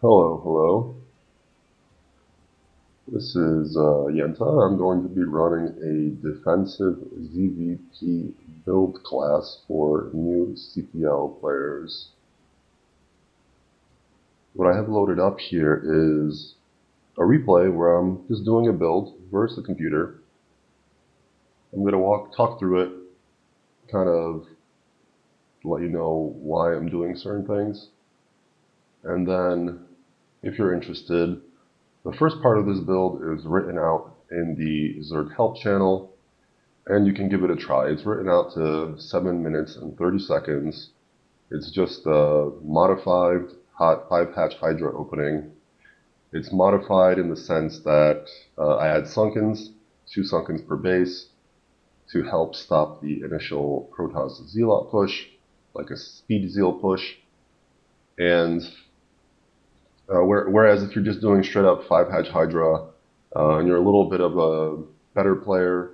Hello, hello. This is Yenta. I'm going to be running a defensive ZvP build class for new CPL players. What I have loaded up here is a replay where I'm just doing a build versus the computer. I'm going to talk through it, kind of let you know why I'm doing certain things. And then, if you're interested, the first part of this build is written out in the Zerg help channel, and you can give it a try. It's written out to 7 minutes and 30 seconds. It's just a modified 5-hatch Hydra opening. It's modified in the sense that I add sunkens, 2 sunkens per base, to help stop the initial Protoss Zealot push, like a speed Zeal push. And whereas if you're just doing straight up 5-hatch Hydra, and you're a little bit of a better player,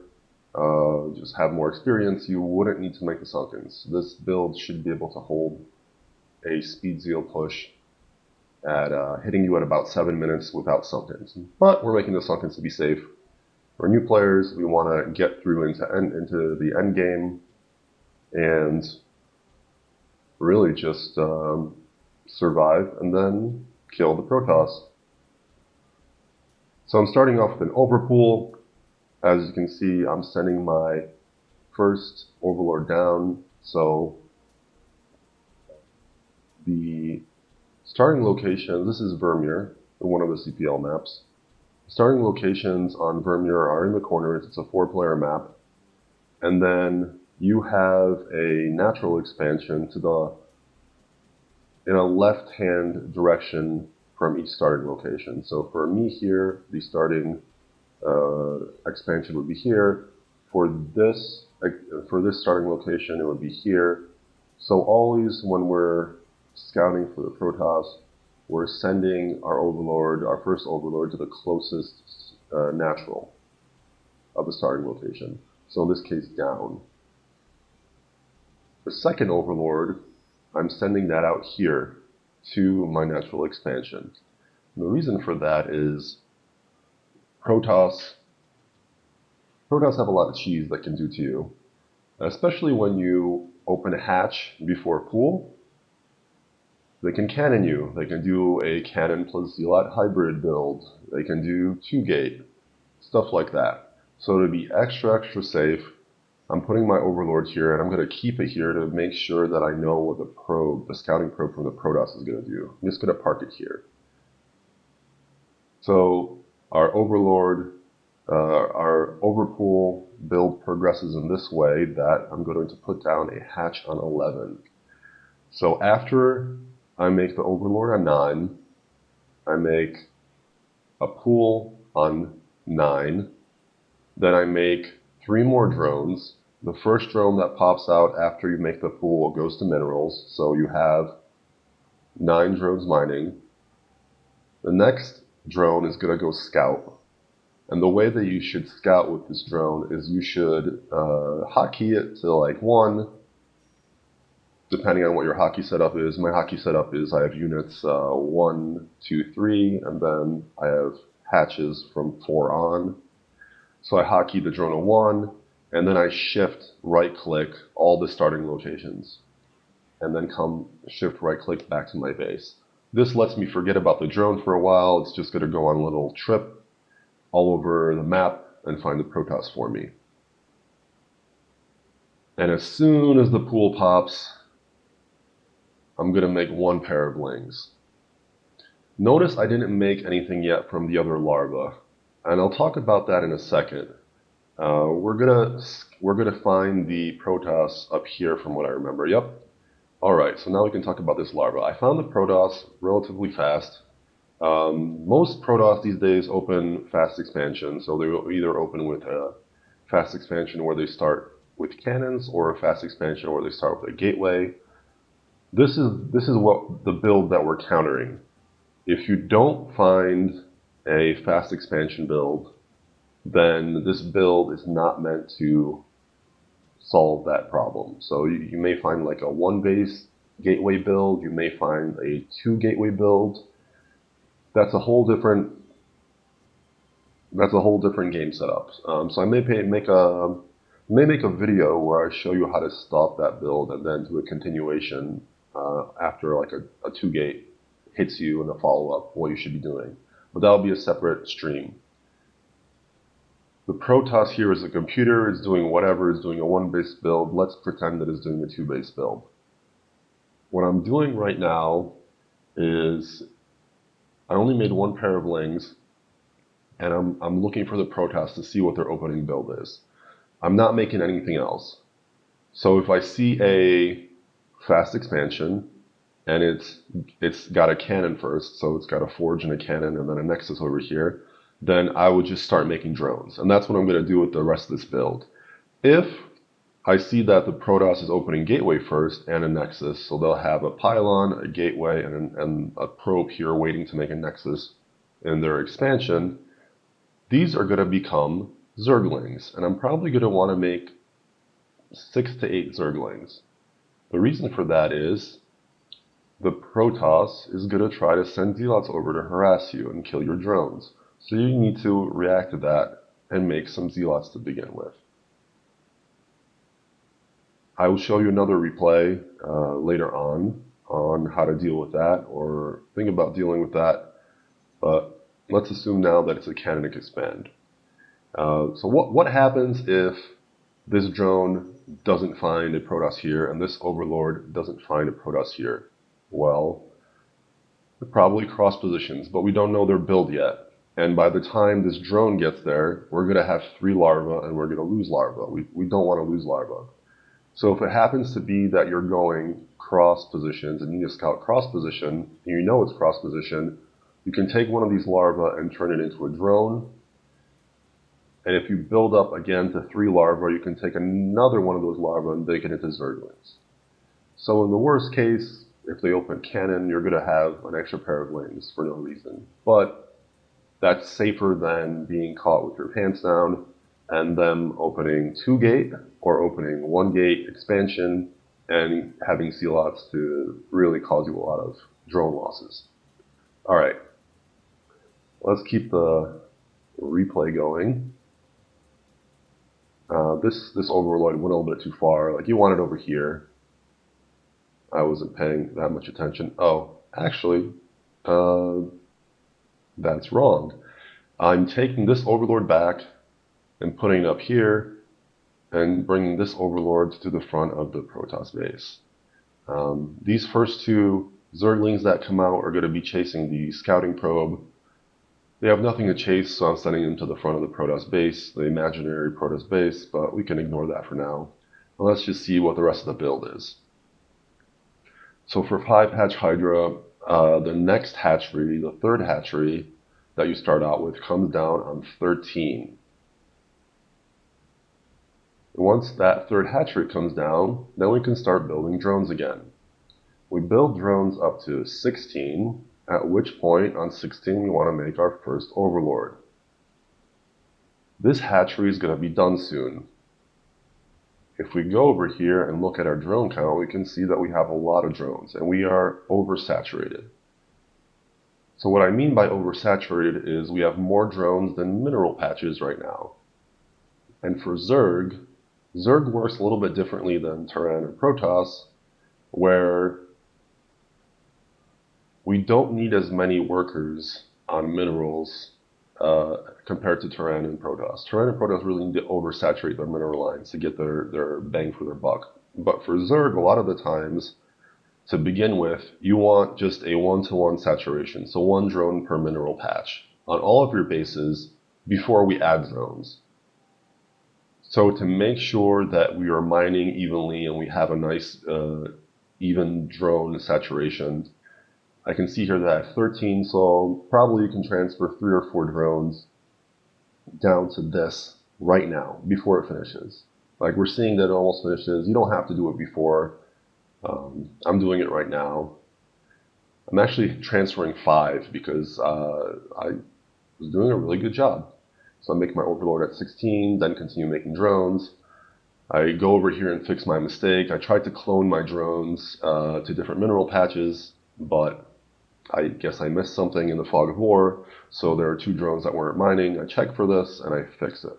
just have more experience, you wouldn't need to make the sunkens. This build should be able to hold a speed Zeal push at hitting you at about 7 minutes without sunkens. But we're making the sunkens to be safe. For new players, we want to get through into the end game and really just survive and then kill the Protoss. So I'm starting off with an overpool. As you can see, I'm sending my first Overlord down, so the starting location, this is Vermeer, one of the CPL maps. Starting locations on Vermeer are in the corners. It's a 4-player map. And then you have a natural expansion in a left-hand direction from each starting location. So for me here, the starting expansion would be here. For this starting location, it would be here. So always when we're scouting for the Protoss, we're sending our Overlord, our first Overlord, to the closest natural of the starting location. So in this case, down. The second Overlord, I'm sending that out here to my natural expansion. And the reason for that is Protoss have a lot of cheese that can do to you, especially when you open a hatch before pool. They can cannon you. They can do a cannon plus Zealot hybrid build. They can do 2-gate, stuff like that. So to be extra safe, I'm putting my Overlord here, and I'm going to keep it here to make sure that I know what the scouting probe from the Protoss is going to do. I'm just going to park it here. So our Overlord, our Overpool build progresses in this way that I'm going to put down a hatch on 11. So after I make the Overlord on 9, I make a pool on 9, then I make 3 more drones. The first drone that pops out after you make the pool goes to minerals, so you have 9 drones mining. The next drone is going to go scout. And the way that you should scout with this drone is you should hotkey it to like 1, depending on what your hotkey setup is. My hotkey setup is I have units 1, 2, 3, and then I have hatches from 4 on. So I hotkey the drone to 1, and then I shift right-click all the starting locations, and then shift right-click back to my base. This lets me forget about the drone for a while. It's just going to go on a little trip all over the map and find the Protoss for me. And as soon as the pool pops, I'm going to make 1 pair of lings. Notice I didn't make anything yet from the other larva, and I'll talk about that in a second. We're gonna find the Protoss up here from what I remember. Yep. Alright, so now we can talk about this larva. I found the Protoss relatively fast. Most Protoss these days open fast expansion, so they will either open with a fast expansion where they start with cannons, or a fast expansion where they start with a gateway. This is what the build that we're countering. If you don't find a fast expansion build, then this build is not meant to solve that problem. So you may find like a 1 base gateway build, you may find a 2 gateway build. that's a whole different game setup. So I may make a video where I show you how to stop that build and then do a continuation after like a 2-gate hits you and a follow-up, what you should be doing. But that'll be a separate stream. The Protoss here is a computer, it's doing whatever, it's doing a 1-base build. Let's pretend that it's doing a 2-base build. What I'm doing right now is I only made 1 pair of lings, and I'm looking for the Protoss to see what their opening build is. I'm not making anything else. So if I see a fast expansion, and it's got a cannon first, so it's got a forge and a cannon and then a nexus over here, then I would just start making drones. And that's what I'm going to do with the rest of this build. If I see that the Protoss is opening gateway first and a nexus, so they'll have a pylon, a gateway, and a probe here waiting to make a nexus in their expansion, these are going to become Zerglings. And I'm probably going to want to make 6 to 8 Zerglings. The reason for that is the Protoss is going to try to send Zealots over to harass you and kill your drones. So you need to react to that and make some Zealots to begin with. I will show you another replay later on how to deal with that or think about dealing with that. But let's assume now that it's a canonic expand. So what happens if this drone doesn't find a Protoss here and this Overlord doesn't find a Protoss here? Well, they're probably cross positions, but we don't know their build yet. And by the time this drone gets there, we're going to have 3 larvae and we're going to lose larvae. We don't want to lose larvae. So if it happens to be that you're going cross positions and you need to scout cross position, and you know it's cross position, you can take one of these larvae and turn it into a drone. And if you build up again to 3 larvae, you can take another one of those larvae and make it into Zerglings. So in the worst case, if they open cannon, you're going to have an extra pair of lings for no reason. But that's safer than being caught with your pants down and them opening 2-gate or opening 1-gate expansion and having Zealots to really cause you a lot of drone losses. Alright, let's keep the replay going. This Overlord went a little bit too far. Like, you want it over here. I wasn't paying that much attention. Oh, actually, that's wrong. I'm taking this Overlord back and putting it up here and bringing this Overlord to the front of the Protoss base. These first 2 Zerglings that come out are going to be chasing the scouting probe. They have nothing to chase, so I'm sending them to the front of the Protoss base, the imaginary Protoss base, but we can ignore that for now. And let's just see what the rest of the build is. So for 5-hatch Hydra, the next hatchery, the 3rd hatchery that you start out with, comes down on 13. Once that 3rd hatchery comes down, then we can start building drones again. We build drones up to 16, at which point on 16 we want to make our first Overlord. This hatchery is going to be done soon. If we go over here and look at our drone count, we can see that we have a lot of drones and we are oversaturated. So what I mean by oversaturated is we have more drones than mineral patches right now. And for Zerg works a little bit differently than Terran and Protoss, where we don't need as many workers on minerals compared to Terran and Protoss. Terran and Protoss really need to oversaturate their mineral lines to get their bang for their buck. But for Zerg, a lot of the times, to begin with, you want just a 1-to-1 saturation, so 1 drone per mineral patch on all of your bases before we add drones. So to make sure that we are mining evenly and we have a nice even drone saturation, I can see here that I have 13, so probably you can transfer 3 or 4 drones down to this right now before it finishes. Like, we're seeing that it almost finishes. You don't have to do it before. I'm doing it right now. I'm actually transferring 5 because I was doing a really good job. So I make my Overlord at 16, then continue making drones. I go over here and fix my mistake. I tried to clone my drones to different mineral patches, but I guess I missed something in the fog of war, so there are 2 drones that weren't mining. I check for this and I fix it.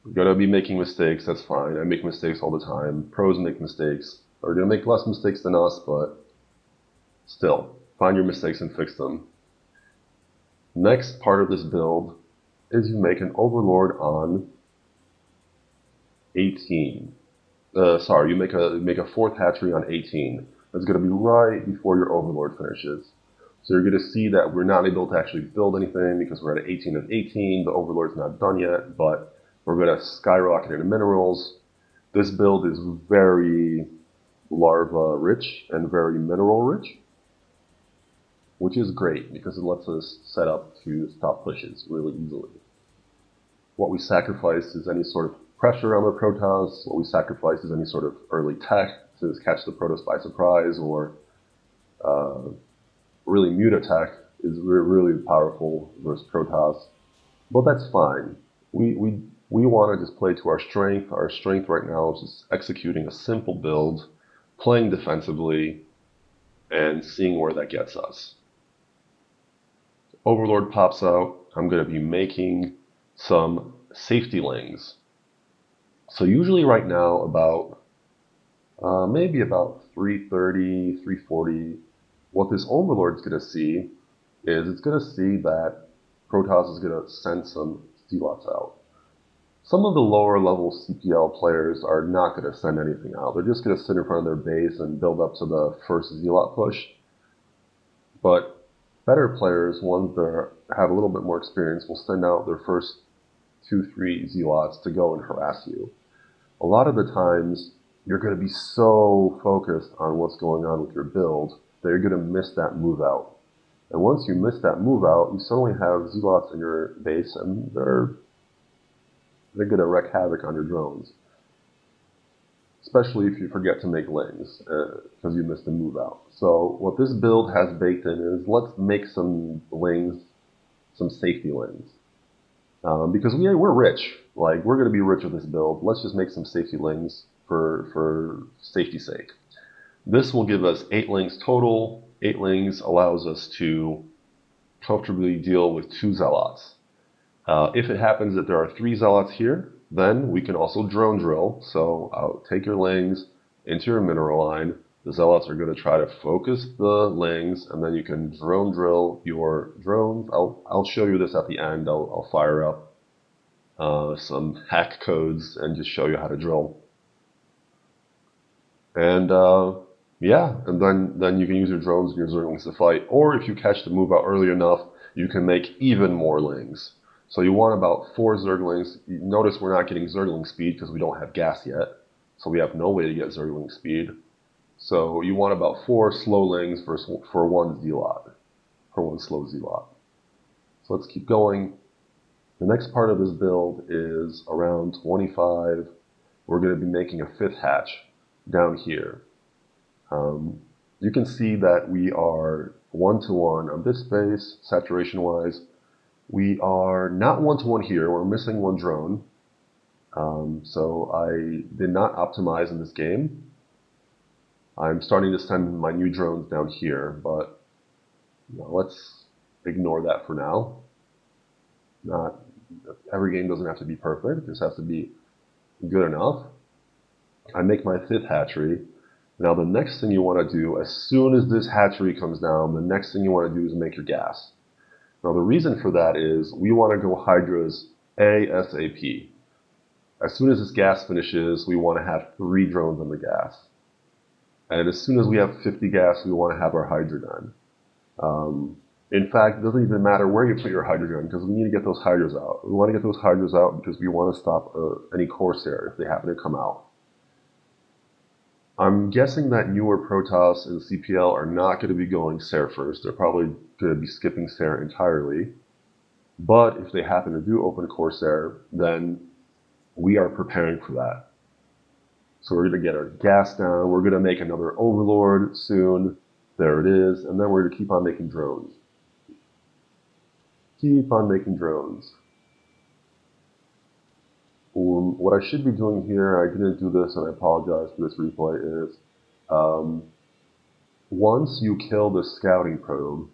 We're gonna be making mistakes, that's fine. I make mistakes all the time. Pros make mistakes. They're gonna make less mistakes than us, but still, find your mistakes and fix them. Next part of this build is you make an overlord on 18. Sorry, you make a 4th hatchery on 18. That's going to be right before your overlord finishes. So you're going to see that we're not able to actually build anything because we're at 18 of 18. The overlord's not done yet, but we're going to skyrocket into minerals. This build is very larva rich and very mineral rich, which is great because it lets us set up to stop pushes really easily. What we sacrifice is any sort of pressure on the Protoss. What we sacrifice is any sort of early tech to catch the Protoss by surprise, or really mute attack is really powerful versus Protoss. But that's fine. We want to just play to our strength. Our strength right now is just executing a simple build, playing defensively, and seeing where that gets us. Overlord pops out. I'm going to be making some safety lings. So usually right now about maybe about 330, 340, what this Overlord's going to see is it's going to see that Protoss is going to send some Zealots out. Some of the lower level CPL players are not going to send anything out. They're just going to sit in front of their base and build up to the first Zealot push. But better players, ones that have a little bit more experience, will send out their first 2-3 Zealots to go and harass you. A lot of the times, you're going to be so focused on what's going on with your build that you're going to miss that move out. And once you miss that move out, you suddenly have Zealots in your base, and they're going to wreak havoc on your drones. Especially if you forget to make lings, because you missed the move out. So what this build has baked in is, let's make some lings, some safety lings. Because we're rich. Like, we're going to be rich with this build. Let's just make some safety lings for safety's sake. This will give us 8 lings total. 8 lings allows us to comfortably deal with 2 zealots. If it happens that there are 3 zealots here, then we can also drone drill. So I'll take your lings into your mineral line. The zealots are going to try to focus the lings, and then you can drone drill your drones. I'll show you this at the end. I'll fire up some hack codes and just show you how to drill. And yeah, and then you can use your drones and your Zerglings to fight. Or if you catch the move out early enough, you can make even more lings. So you want about 4 Zerglings. Notice we're not getting Zergling speed because we don't have gas yet. So we have no way to get Zergling speed. So you want about 4 slow lings for 1 Zealot. For 1 slow Zealot. So let's keep going. The next part of this build is around 25. We're going to be making a 5th hatch down here. You can see that we are 1-to-1 on this base, saturation-wise. We are not 1-to-1 here. We're missing 1 drone. So I did not optimize in this game. I'm starting to send my new drones down here, but let's ignore that for now. Every game doesn't have to be perfect. It just has to be good enough. I make my 5th hatchery. Now the next thing you want to do, as soon as this hatchery comes down, the next thing you want to do is make your gas. Now the reason for that is we want to go Hydras ASAP. As soon as this gas finishes, we want to have 3 drones on the gas. And as soon as we have 50 gas, we want to have our Hydra done. In fact, it doesn't even matter where you put your Hydra gun, because we need to get those Hydras out. We want to get those Hydras out because we want to stop any Corsair if they happen to come out. I'm guessing that newer Protoss and CPL are not going to be going Sair first. They're probably going to be skipping Sair entirely. But if they happen to do open Corsair, then we are preparing for that. So we're going to get our gas down. We're going to make another Overlord soon. There it is. And then we're going to keep on making drones. Keep on making drones. What I should be doing here, I didn't do this and I apologize for this replay, is once you kill the scouting probe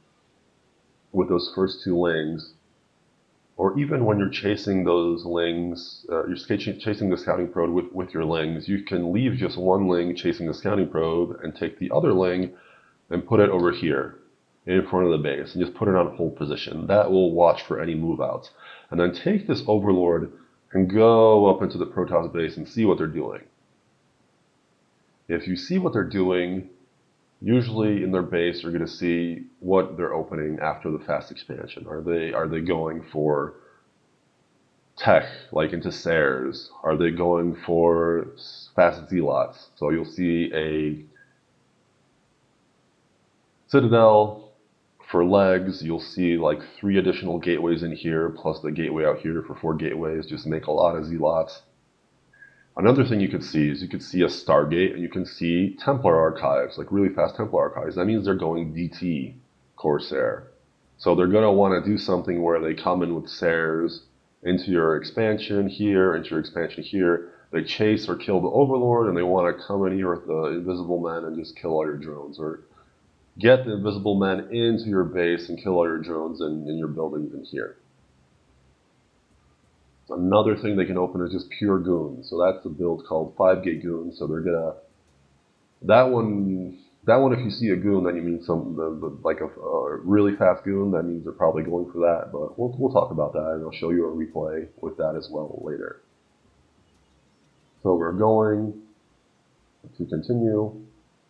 with those first 2 lings, or even when you're chasing those lings, you're chasing the scouting probe with your lings, you can leave just 1 ling chasing the scouting probe and take the other ling and put it over here in front of the base and just put it on hold position. That will watch for any move outs. And then take this overlord and go up into the Protoss base and see what they're doing. If you see what they're doing, usually in their base, you're going to see what they're opening after the fast expansion. Are they going for tech, like into Zergs? Are they going for fast zealots? So you'll see a citadel for legs. You'll see like 3 additional gateways in here, plus the gateway out here for 4 gateways. Just make a lot of zealots. Another thing you could see is you could see a Stargate, and you can see Templar archives, like really fast Templar archives. That means they're going DT Corsair. So they're going to want to do something where they come in with Zergs into your expansion here, into your expansion here. They chase or kill the Overlord, and they want to come in here with the Invisible Men and just kill all your drones, or get the Invisible Men into your base and kill all your drones in your buildings in here. Another thing they can open is just pure goons. So that's a build called 5-gate goons. So they're gonna that one. If you see a goon, then you mean like a really fast goon. That means they're probably going for that. But we'll talk about that, and I'll show you a replay with that as well later. So we're going to continue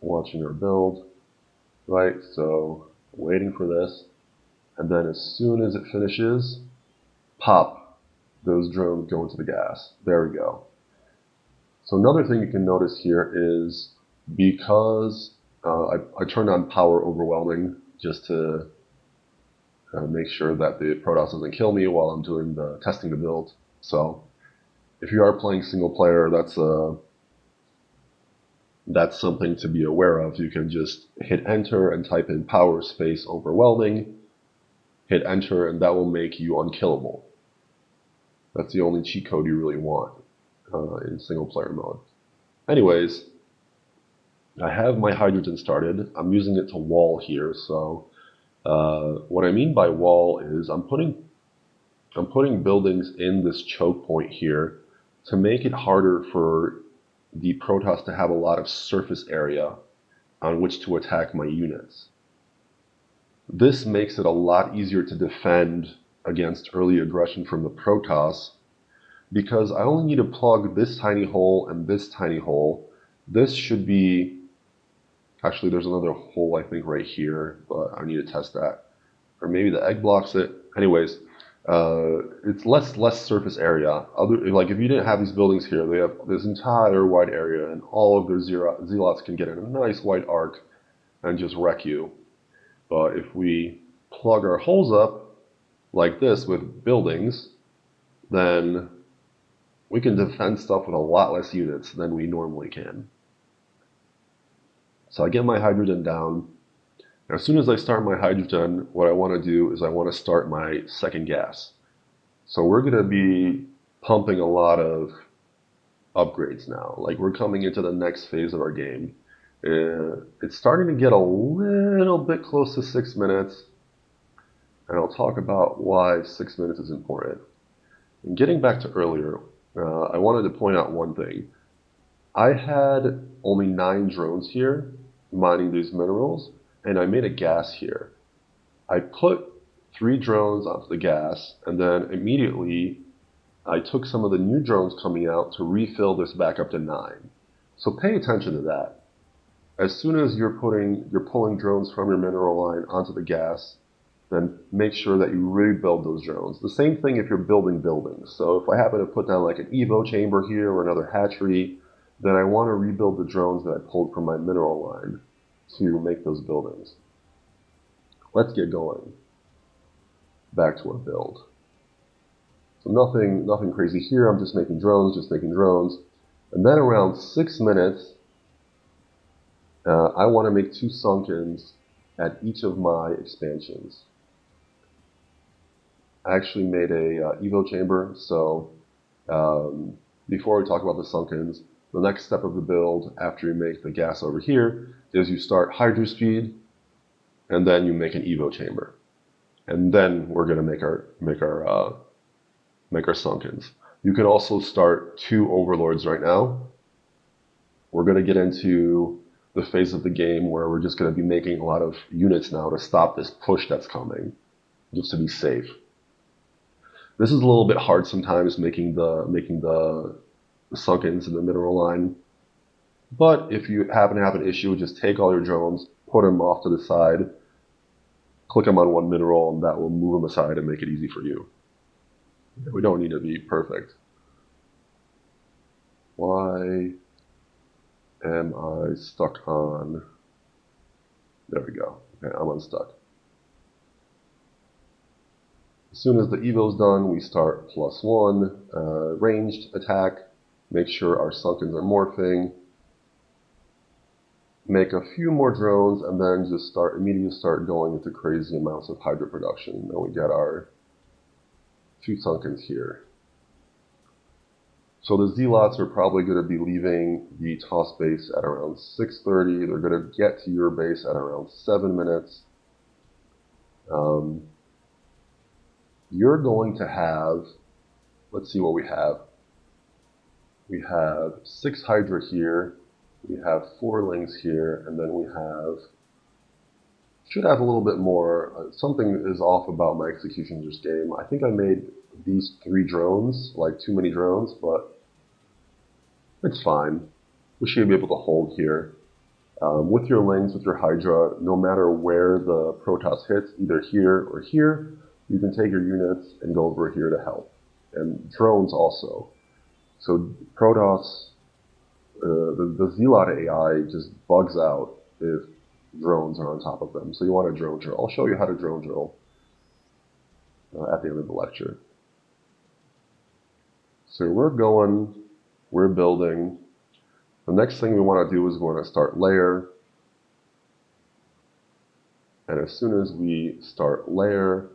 watching our build, right? So waiting for this, and then as soon as it finishes, pop. Those drones go into the gas. There we go. So another thing you can notice here is because I turned on power overwhelming just to make sure that the Protoss doesn't kill me while I'm doing the testing the build. So if you are playing single player, that's something to be aware of. You can just hit enter and type in power space overwhelming, hit enter, and that will make you unkillable. That's the only cheat code you really want in single player mode. Anyways, I have my hydrogen started. I'm using it to wall here. So what I mean by wall is I'm putting buildings in this choke point here to make it harder for the Protoss to have a lot of surface area on which to attack my units. This makes it a lot easier to defend against early aggression from the Protoss, because I only need to plug this tiny hole and this tiny hole. This should be, actually there's another hole I think right here, but I need to test that. Or maybe the egg blocks it. Anyways, it's less surface area. Like if you didn't have these buildings here, they have this entire wide area, and all of their zealots can get in a nice wide arc and just wreck you. But if we plug our holes up like this with buildings, then we can defend stuff with a lot less units than we normally can. So I get my hydrogen down. As soon as I start my hydrogen, what I want to do is I want to start my second gas. So we're going to be pumping a lot of upgrades now. Like we're coming into the next phase of our game. It's starting to get a little bit close to 6 minutes. And I'll talk about why 6 minutes is important. And getting back to earlier, I wanted to point out one thing. I had only 9 drones here mining these minerals, and I made a gas here. I put 3 drones onto the gas, and then immediately I took some of the new drones coming out to refill this back up to 9. So pay attention to that. As soon as you're pulling drones from your mineral line onto the gas, then make sure that you rebuild those drones. The same thing if you're building buildings. So if I happen to put down like an Evo chamber here or another hatchery, then I want to rebuild the drones that I pulled from my mineral line to make those buildings. Let's get going. Back to our build. So nothing crazy here. I'm just making drones. And then around 6 minutes, I want to make 2 sunkens at each of my expansions. I actually made a Evo chamber, so before we talk about the sunkens, the next step of the build after you make the gas over here is you start hydro speed, and then you make an evo chamber, and then we're going to make our sunkens. You can also start 2 overlords right now. We're going to get into the phase of the game where we're just going to be making a lot of units now to stop this push that's coming, just to be safe. This is a little bit hard sometimes, making the sunkens in the mineral line. But if you happen to have an issue, just take all your drones, put them off to the side, click them on one mineral, and that will move them aside and make it easy for you. We don't need to be perfect. Why am I stuck on? There we go. Okay, I'm unstuck. As soon as the evo's done, we start +1, ranged attack, make sure our sunkens are morphing, make a few more drones, and then just immediately start going into crazy amounts of hydro production. Then we get our 2 sunkens here. So the zealots are probably going to be leaving the TOS base at around 6:30. They're going to get to your base at around 7 minutes. You're going to have, let's see what we have. We have 6 Hydra here, we have 4 Lings here, and then we should have a little bit more. Something is off about my execution this game. I think I made these 3 drones, like too many drones, but it's fine. We should be able to hold here. With your Lings, with your Hydra, no matter where the Protoss hits, either here or here, you can take your units and go over here to help. And drones also. So Protoss, the Zealot AI just bugs out if drones are on top of them. So you want a drone drill. I'll show you how to drone drill at the end of the lecture. So we're building. The next thing we want to do is we want to start layer. And as soon as we start layer,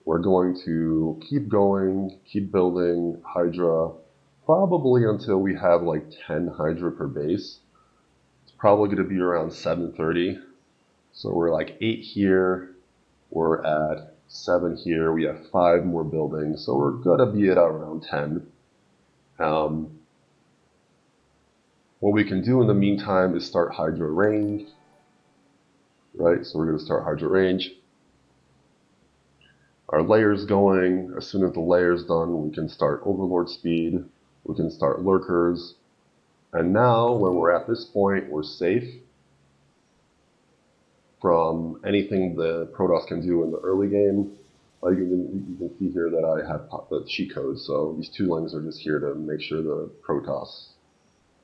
we're going to keep going, keep building Hydra, probably until we have like 10 Hydra per base. It's probably going to be around 7:30. So we're like 8 here, we're at 7 here, we have 5 more buildings, so we're going to be at around 10. What we can do in the meantime is start Hydra range, right? So we're going to start Hydra range. Our layer's going. As soon as the layer's done, we can start Overlord speed, we can start Lurkers, and now when we're at this point, we're safe from anything the Protoss can do in the early game. Like you can see here that I have the cheat code, so these 2 Lings are just here to make sure the Protoss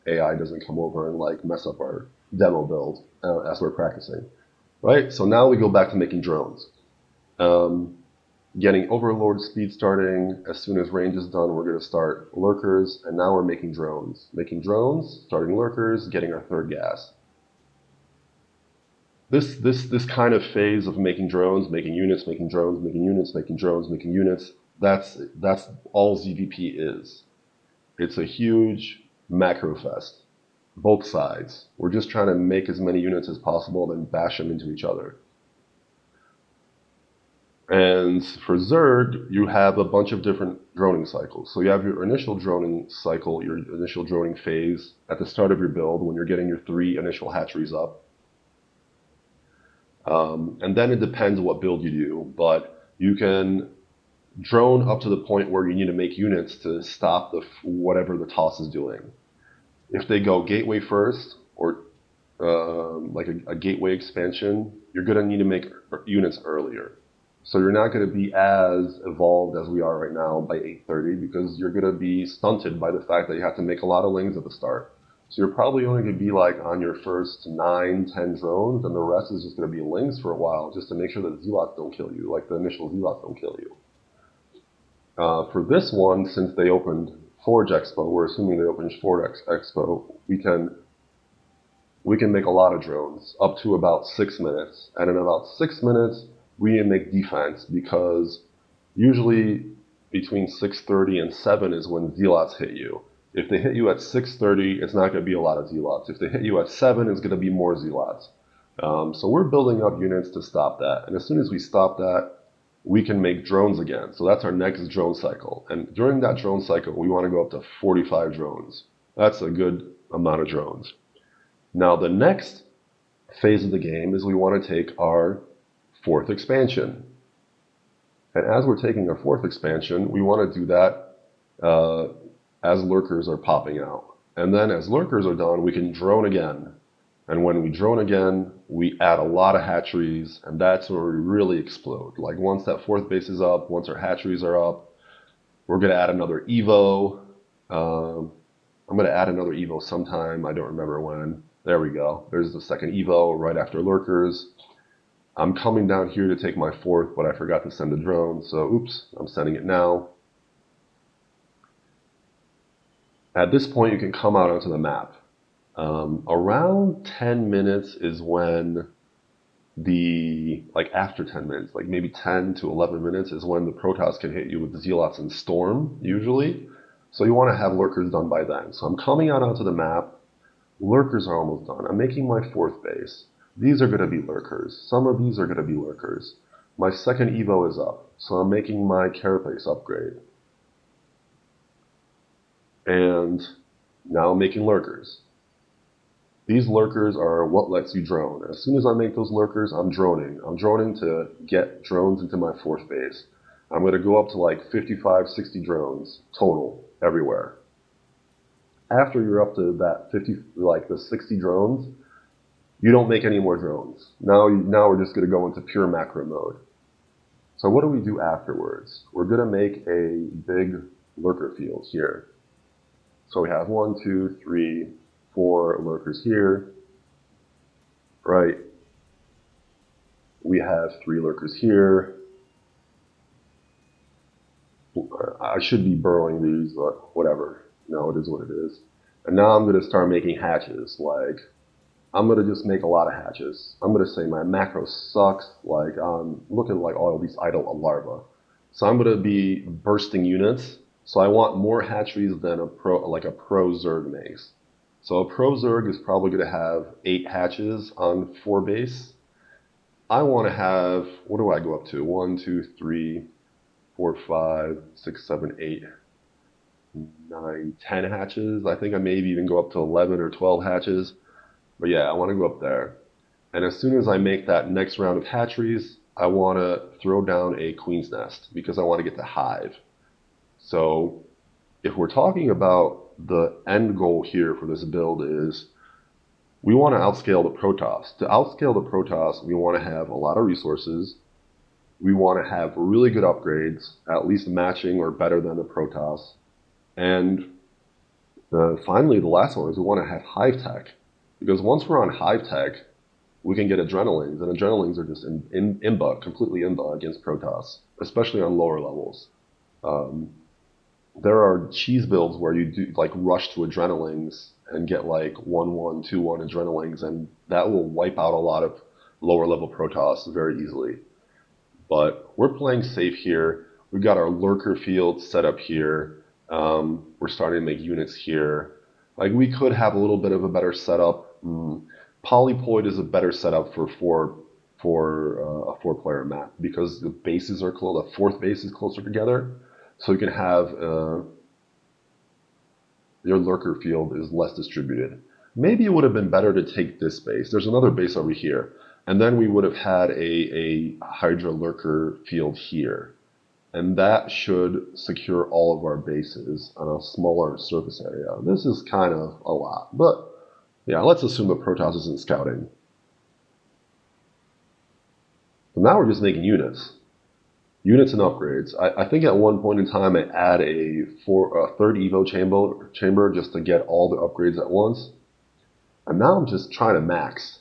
AI doesn't come over and like mess up our demo build as we're practicing. Right, so now we go back to making drones. Getting Overlord speed starting. As soon as range is done, we're going to start Lurkers, and now we're making drones. Making drones, starting Lurkers, getting our 3rd gas. This kind of phase of making drones, making units, making drones, making units, making drones, making units, that's all ZvP is. It's a huge macro fest. Both sides. We're just trying to make as many units as possible, then bash them into each other. And for Zerg, you have a bunch of different droning cycles. So you have your initial droning cycle, your initial droning phase at the start of your build when you're getting your 3 initial hatcheries up. And then it depends what build you do, but you can drone up to the point where you need to make units to stop whatever the TOS is doing. If they go gateway first, or like a gateway expansion, you're going to need to make units earlier. So you're not going to be as evolved as we are right now by 8:30, because you're going to be stunted by the fact that you have to make a lot of Lings at the start. So you're probably only going to be like on your first 9, 10 drones, and the rest is just going to be Lings for a while, just to make sure that Zealots don't kill you, like the initial Zealots don't kill you. For this one, since they opened Forge Expo, we're assuming they opened Forge Expo, we can make a lot of drones, up to about 6 minutes. And in about 6 minutes, we need to make defense, because usually between 6:30 and 7 is when Zealots hit you. If they hit you at 6:30, it's not going to be a lot of zealots. If they hit you at 7, it's going to be more zealots. So we're building up units to stop that. And as soon as we stop that, we can make drones again. So that's our next drone cycle. And during that drone cycle, we want to go up to 45 drones. That's a good amount of drones. Now, the next phase of the game is we want to take our 4th expansion. And as we're taking our 4th expansion, we want to do that as lurkers are popping out. And then as lurkers are done, we can drone again. And when we drone again, we add a lot of hatcheries, and that's where we really explode. Like once that 4th base is up, once our hatcheries are up, we're going to add another Evo. I'm going to add another Evo sometime. I don't remember when. There we go. There's the 2nd Evo right after lurkers. I'm coming down here to take my 4th, but I forgot to send a drone. So oops, I'm sending it now. At this point, you can come out onto the map. Around 10 minutes is when after 10 minutes, like maybe 10 to 11 minutes is when the Protoss can hit you with the Zealots and Storm, usually. So you want to have lurkers done by then. So I'm coming out onto the map. Lurkers are almost done. I'm making my 4th base. These are going to be lurkers. Some of these are going to be lurkers. My 2nd Evo is up. So I'm making my carapace upgrade. And now I'm making lurkers. These lurkers are what lets you drone. As soon as I make those lurkers, I'm droning. I'm droning to get drones into my 4th base. I'm going to go up to like 55, 60 drones total everywhere. After you're up to that 50, like the 60 drones, you don't make any more drones. Now we're just going to go into pure macro mode. So what do we do afterwards? We're going to make a big lurker field here. So we have 1, 2, 3, 4 lurkers here, right? We have 3 lurkers here. I should be burrowing these, but whatever. No, it is what it is. And now I'm going to start making hatches. Like, I'm going to just make a lot of hatches. I'm going to say my macro sucks. Like, I'm looking like all of these idle larvae. So I'm going to be bursting units. So I want more hatcheries than a pro Zerg makes. So a pro Zerg is probably going to have 8 hatches on 4 base. I want to have, what do I go up to? 1, 2, 3, 4, 5, 6, 7, 8, 9, 10 hatches. I think I maybe even go up to 11 or 12 hatches. But yeah, I want to go up there. And as soon as I make that next round of hatcheries, I want to throw down a queen's nest because I want to get the hive. So if we're talking about the end goal here for this build is we want to outscale the Protoss. To outscale the Protoss, we want to have a lot of resources. We want to have really good upgrades, at least matching or better than the Protoss. And finally, the last one is we want to have hive tech. Because once we're on hive tech, we can get adrenalines, and adrenalines are just completely imba against Protoss, especially on lower levels. There are cheese builds where you do like rush to adrenalines and get like 1-1, 2-1 adrenalines, and that will wipe out a lot of lower level Protoss very easily. But we're playing safe here. We've got our lurker field set up here. We're starting to make units here. Like we could have a little bit of a better setup. Polypoid is a better setup for a 4-player map because the bases are close. The 4th base is closer together. So you can have your lurker field is less distributed. Maybe it would have been better to take this base. There's another base over here. And then we would have had a Hydra lurker field here. And that should secure all of our bases on a smaller surface area. This is kind of a lot. But yeah, let's assume the Protoss isn't scouting. So now we're just making units. Units and upgrades. I think at one point in time I add a 3rd Evo chamber just to get all the upgrades at once. And now I'm just trying to max.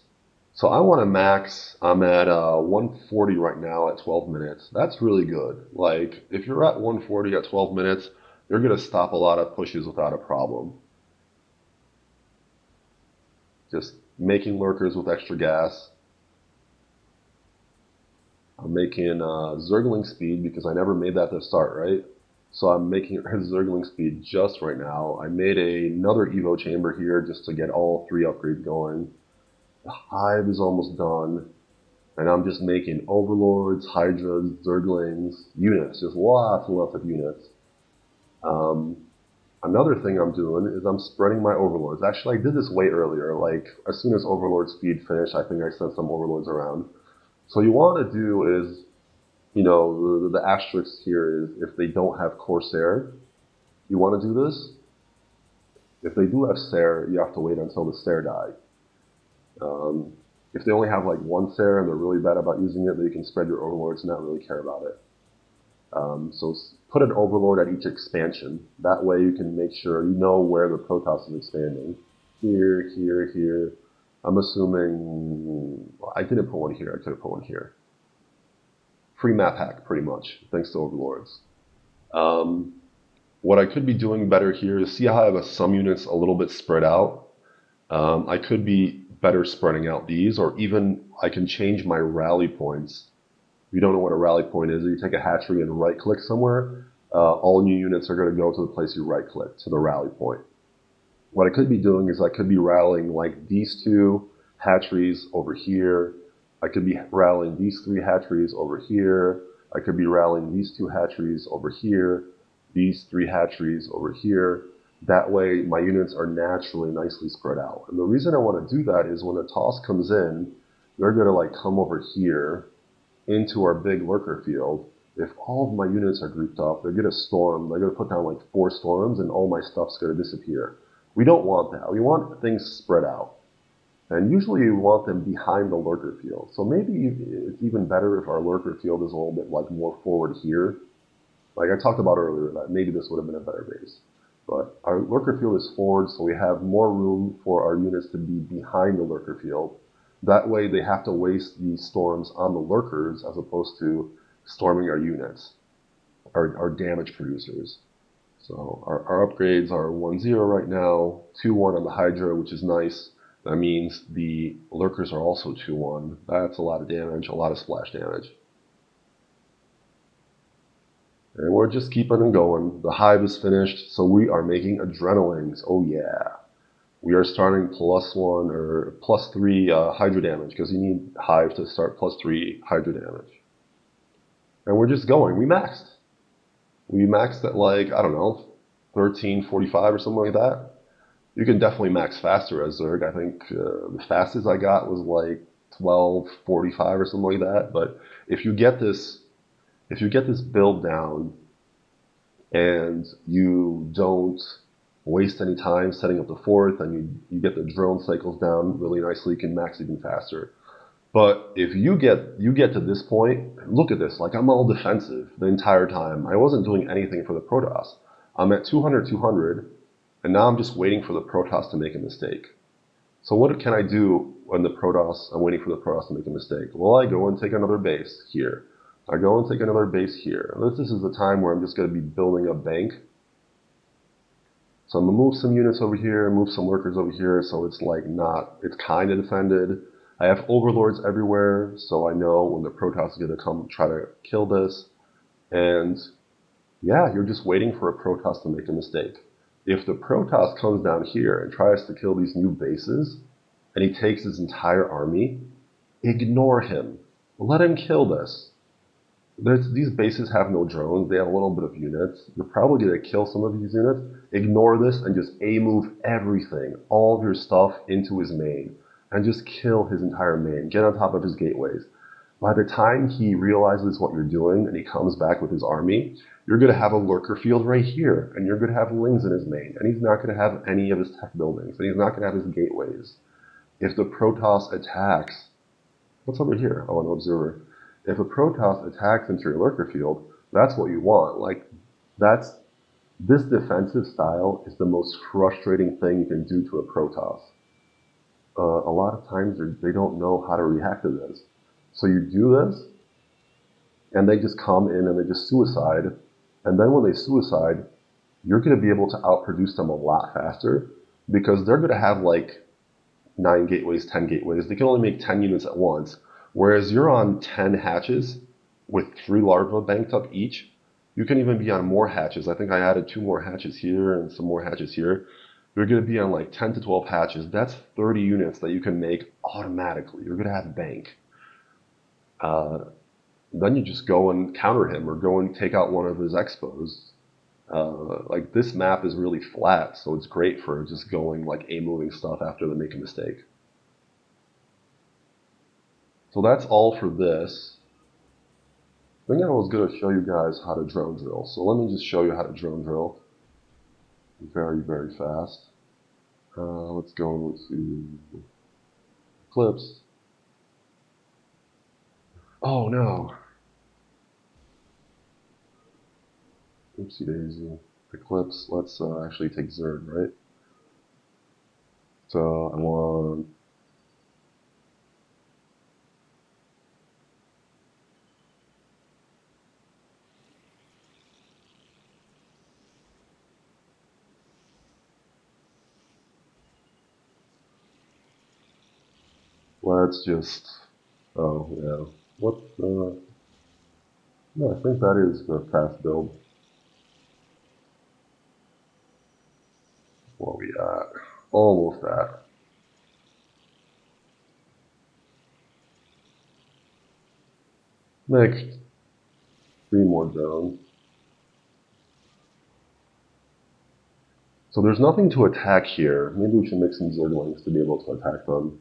So I want to max. I'm at 140 right now at 12 minutes. That's really good. Like, if you're at 140 at 12 minutes, you're going to stop a lot of pushes without a problem. Just making lurkers with extra gas. I'm making Zergling speed because I never made that to start, right? So I'm making his Zergling speed just right now. I made another Evo chamber here just to get all 3 upgrades going. The hive is almost done. And I'm just making overlords, hydras, zerglings, units, just lots and lots of units. Another thing I'm doing is I'm spreading my overlords. Actually, I did this way earlier. Like, as soon as overlord speed finished, I think I sent some overlords around. So what you want to do is, you know, the asterisk here is if they don't have Corsair, you want to do this. If they do have Sair, you have to wait until the Sair die. If they only have like 1 Sair and they're really bad about using it, then you can spread your overlords and not really care about it. So put an overlord at each expansion. That way you can make sure you know where the Protoss is expanding. Here, here, here. I'm assuming, well, I didn't put one here, I could have put one here. Free map hack, pretty much, thanks to overlords. What I could be doing better here is see how I have some units a little bit spread out. I could be better spreading out these, or even I can change my rally points. If you don't know what a rally point is, you take a hatchery and right-click somewhere, all new units are going to go to the place you right-click, to the rally point. What I could be doing is I could be rallying like these 2 hatcheries over here. I could be rallying these 3 hatcheries over here. I could be rallying these 2 hatcheries over here, these 3 hatcheries over here. That way my units are naturally nicely spread out. And the reason I want to do that is when the toss comes in, they're going to like come over here into our big lurker field. If all of my units are grouped up, they're going to storm. They're going to put down like 4 storms and all my stuff's going to disappear. We don't want that. We want things spread out. And usually you want them behind the lurker field. So maybe it's even better if our lurker field is a little bit like more forward here. Like I talked about earlier, that maybe this would have been a better base. But our lurker field is forward, so we have more room for our units to be behind the lurker field. That way they have to waste these storms on the lurkers as opposed to storming our units, our damage producers. So our upgrades are 1-0 right now, 2-1 on the Hydra, which is nice. That means the lurkers are also 2-1. That's a lot of damage, a lot of splash damage. And we're just keeping them going. The hive is finished, so we are making adrenalines. Oh yeah. We are starting +1 or +3 Hydra damage, because you need hive to start +3 Hydra damage. And we're just going. We maxed. We maxed at like, I don't know, 1345 or something like that. You can definitely max faster as Zerg. I think the fastest I got was like 1245 or something like that. But if you get this build down and you don't waste any time setting up the 4th and you get the drone cycles down really nicely, you can max even faster. But if you get to this point, look at this, like I'm all defensive the entire time. I wasn't doing anything for the Protoss. I'm at 200, and now I'm just waiting for the Protoss to make a mistake. So what can I do when I'm waiting for the Protoss to make a mistake? Well, I go and take another base here. I go and take another base here. This is the time where I'm just going to be building a bank. So I'm going to move some units over here, move some workers over here, so it's like it's kind of defended. I have overlords everywhere, so I know when the Protoss is going to come try to kill this. And yeah, you're just waiting for a Protoss to make a mistake. If the Protoss comes down here and tries to kill these new bases, and he takes his entire army, ignore him. Let him kill this. These bases have no drones, they have a little bit of units. You're probably going to kill some of these units. Ignore this and just A-move everything, all of your stuff into his main. And just kill his entire main. Get on top of his gateways. By the time he realizes what you're doing and he comes back with his army, you're going to have a lurker field right here. And you're going to have lings in his main. And he's not going to have any of his tech buildings. And he's not going to have his gateways. If the Protoss attacks... What's over here? Oh, an observer. If a Protoss attacks into your lurker field, that's what you want. Like, this defensive style is the most frustrating thing you can do to a Protoss. A lot of times they don't know how to react to this. So you do this, and they just come in and they just suicide. And then when they suicide, you're going to be able to outproduce them a lot faster because they're going to have like 9 gateways, 10 gateways. They can only make 10 units at once. Whereas you're on 10 hatches with 3 larvae banked up each, You can even be on more hatches. I think I added 2 more hatches here and some more hatches here. You're going to be on like 10 to 12 hatches. That's 30 units that you can make automatically. You're going to have bank. Then you just go and counter him or go and take out one of his expos. Like this map is really flat, so it's great for just going like A-moving stuff after they make a mistake. So that's all for this. I think I was going to show you guys how to drone drill. So let me just show you how to drone drill very, very fast. Let's go to clips. Oh no. Oopsie daisy. The clips, let's actually take Zerg, right? So I want... Let's just... Oh, yeah. What the... No, I think that is the fast build. What are we at? Almost at. Make 3 more drones. So there's nothing to attack here. Maybe we should make some Zerglings to be able to attack them.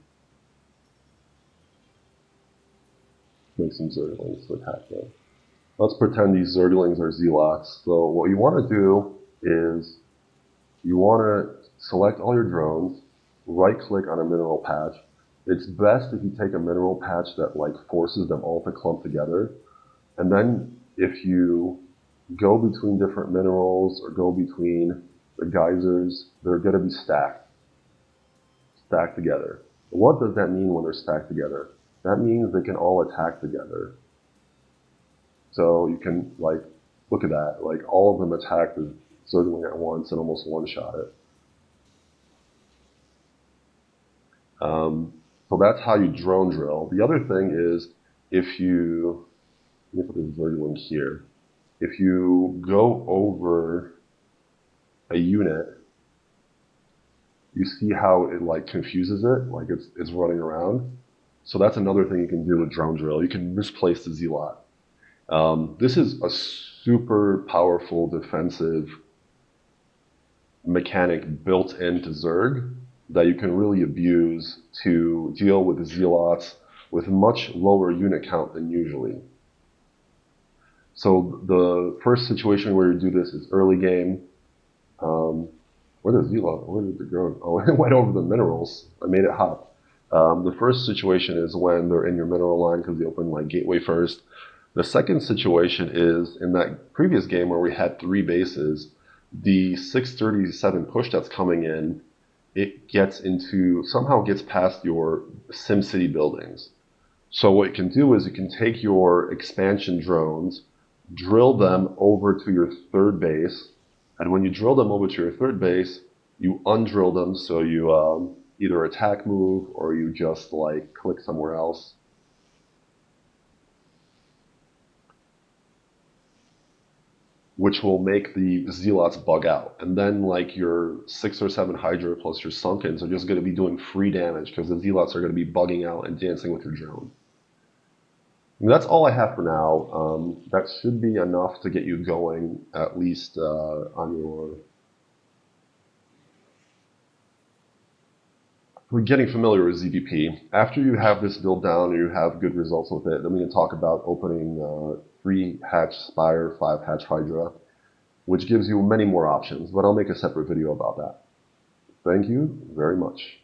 Make some Zerglings to attack them. Let's pretend these Zerglings are Zealots. So what you want to do is you want to select all your drones, right-click on a mineral patch. It's best if you take a mineral patch that like forces them all to clump together. And then if you go between different minerals or go between the geysers, they're going to be stacked together. What does that mean when they're stacked together? That means they can all attack together. So you can, like, look at that. Like, all of them attack the Zergling at once and almost one-shot it. So that's how you drone drill. The other thing is, if you, let me put this Zergling here. If you go over a unit, you see how it like confuses it, like it's running around. So that's another thing you can do with drone drill. You can misplace the Zealot. This is a super powerful defensive mechanic built into Zerg that you can really abuse to deal with the Zealots with much lower unit count than usually. So the first situation where you do this is early game. Where did Zealot? Where did it go? Oh, it went over the minerals. I made it hop. The first situation is when they're in your mineral line because they open like gateway first. The second situation is in that previous game where we had 3 bases, the 637 push that's coming in, it somehow gets past your SimCity buildings. So what you can do is you can take your expansion drones, drill them over to your 3rd base, and when you drill them over to your 3rd base, you undrill them so you either attack move or you just like click somewhere else. Which will make the Zealots bug out. And then like your 6 or 7 Hydra plus your Sunkens are just going to be doing free damage because the Zealots are going to be bugging out and dancing with your drone. And that's all I have for now. That should be enough to get you going, at least on your... We're getting familiar with ZvP. After you have this build down and you have good results with it, then we can talk about opening 3 hatch Spire, 5 hatch Hydra, which gives you many more options, but I'll make a separate video about that. Thank you very much.